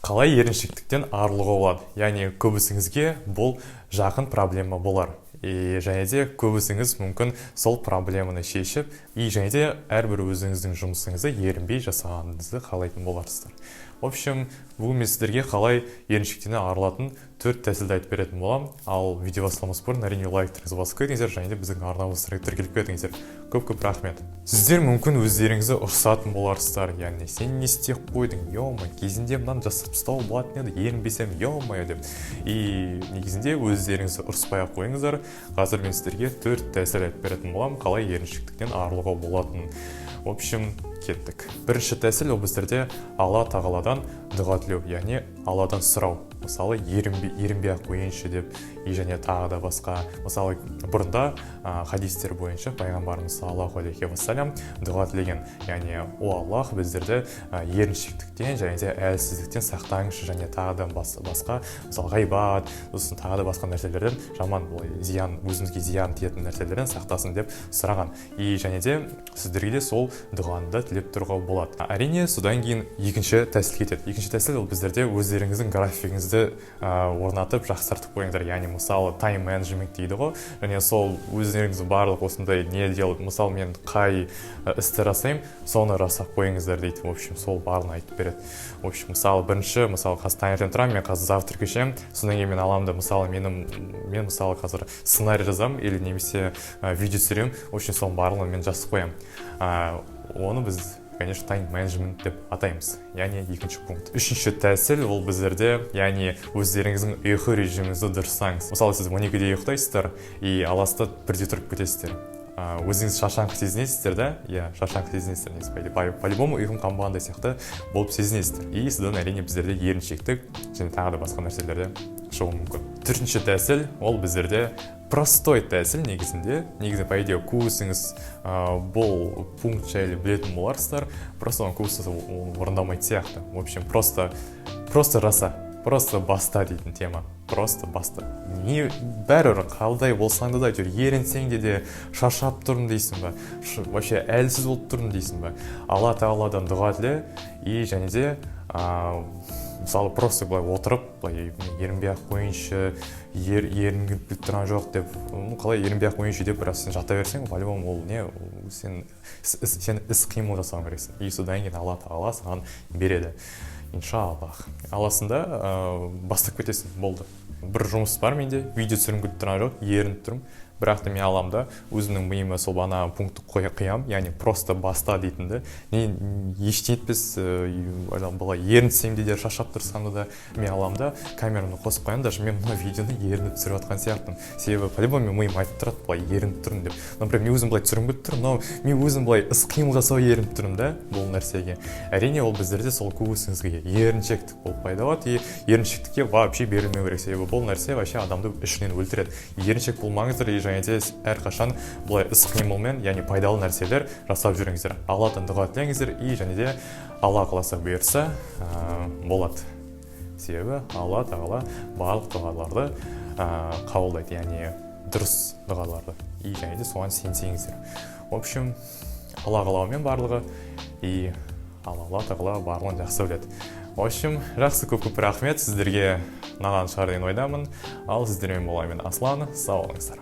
Қалай еріншектіктен арылуға болады? Яғни көбісіңізге бұл жақын проблема болар. Және де көбісіңіз мүмкін сол проблеманы шешіп, және де әрбір өзіңіздің жұмысыңызды ерінбей жасағаныңызды қалайтын боларсыздар. В общем, бүгін мен сіздерге қалай еріншектен арылатын 4 тәсілді айтып беретін боламын. Ал видео бастамас бұрын әрине лайктарыңызды басып кетіңіздер, және де біздің арнамызға тіркеліп кетіңіздер. Көп рахмет. Сіздер мүмкін өздеріңізді ұрсатын боларсыздар. Яғни сен не істеп қойдың? Ё-ма, кезінде мынаны жасап тастауға болатын еді, ерінбесем ё-ма деп. Негізінде өздеріңізді ұрыспай-ақ қойыңыздар. Қазір мен сіздерге 4 тәсіл айтып беретін боламын, қалай еріншектіктен арылуға болатынын. В общем, кеттік. Бірінші тәсіл ол біздерде Алла тағаладан дұға тілеу, яғни Алладан сұрау. Мысалы, ерінбей-ақ қойыншы деп, және тағы да басқа. Мысалы, бұрында хадистер бойынша пайғамбарымыз саллаллаху алейхи уассалям дұға тілеген. Яғни, о Аллах, біздерді еріншектіктен және де әлсіздіктен сақтаңызшы, және тағы да басқа, мысалы, ғайбат, сосын тағы да басқа нәрселерден, жаман зиян, өзіңізге зиян тиетін нәрселерден сақтасын деп сұраған. Және де сіздерге де сол дұғаны тілеп тұруға болады. Әрине, содан кейін екінші тәсіл кетеді. Екінші тәсіл ол біздерде өздеріңіздің графигіңізді орнатып жақсартып қойыңыздар. Яғни, мысалы, тайм менеджмент дейді ғой. Және сол өздеріңіз барлық осындай не делать, мысалы, мен қай істі жасаймын, соны жасап қойыңыздар дейді. В общем, сол барлығын айтып береді. В общем, мысалы, бірінші, мысалы, қазір таңертең тұрамын, мен қазір завтрак ішемін, содан кейін мен аламын да, мысалы, мен мысалы қазір сценарий жазамын или немесе видео түсіремін. В общем, соның барлығын мен жазып қоямын. Оны біз, конечно, тайм менеджмент деп атаймыз. Яғни екінші пункт. Үшінші тәсіл ол біздерде, яғни өздеріңіздің ұйқы режиміңізді дұрыстаңыз. Мысалы, сіз 12-де ұйықтайсыздар, аласта 1-де тұрып кетесіздер. Өзіңіз шаршаңқы сезінесіздер, да? Шаршаңқы сезінесіздер. По-любому ұйқым қанбағандай сияқты болып сезінесіздер. Содан әрине біздерде еріншектік және тағы да басқа нәрселерде шығуы мүмкін. Төртінші тәсіл ол біздерде простой тәсіл негізінде. По идее, көбісіңіз бұл пункт жайлы білетін боларсыздар. Просто оны көбісі орындамайды сияқты. В общем, просто жаса. Просто баста дейтін тема. Просто баста. Бәрі қалдай болсаң да ерінсең де шаршап тұрмын дейсің ба? Вообще әлсіз болып тұрмын дейсің ба? Алла тағаладан дұға тіле, және де мысалы просто былай отырып, ерінбей-ақ қойыншы, ерінгіп тұрған жоқ деп, қалай ерінбей-ақ қойыншы деп, бірақ сен жата берсең, по-любому ол не, сен іс-қимыл жасауың керексің. Содан кейін Алла тағала саған береді. Иншаллах. Аласында бастап кетесің, болды. Бір жұмыс бар менде, видео түсірім күтіп тұрған жоқ, ерініп тұрмын. Бірақ та мен аламда өзімнің миыма сол бана пунктті қоям, яғни просто баста дейтінді. Ештеңе етпес, былай ерінсем де шаршап тұрсам да мен аламда камераны қосып қоямын, даже мен мына видеоны ерініп түсіріп жатқан сияқтымын. Себебі по-любому мен миым айтып тұрады, былай ерініп тұрмын деп. Например, мен өзім былай түсірім күтіп тұрмын, но мен өзім былай іс-қимыл жасау ерініп тұрмын да, бұл нәрсеге. Әрине, ол біздерде сол көбісіңізге еріншектік болып пайда болады, еріншектікке вообще берілмеу керек, себебі бұл нәрсе вообще адамды ішінен өлтіреді. Еріншек болмаңыздар, және де әрқашан бұлай іс-қимылмен, яғни пайдалы нәрселер жасап жүріңіздер. Алладан дұға тілеңіздер, және де Алла қаласа бұйырса болады. Себебі Алла тағала барлық дұғаларды қабылдайды, яғни дұрыс дұғаларды. Және де соған сенсеңіздер. В общем, Алла қалауымен барлығы, Алла тағала барлығын жақсы біледі. В общем, жақсы, көп рахмет, сіздерге ұнаған шығар деген ойдамын. Ал сіздермен болайын, мен Аслан, сау болыңыздар.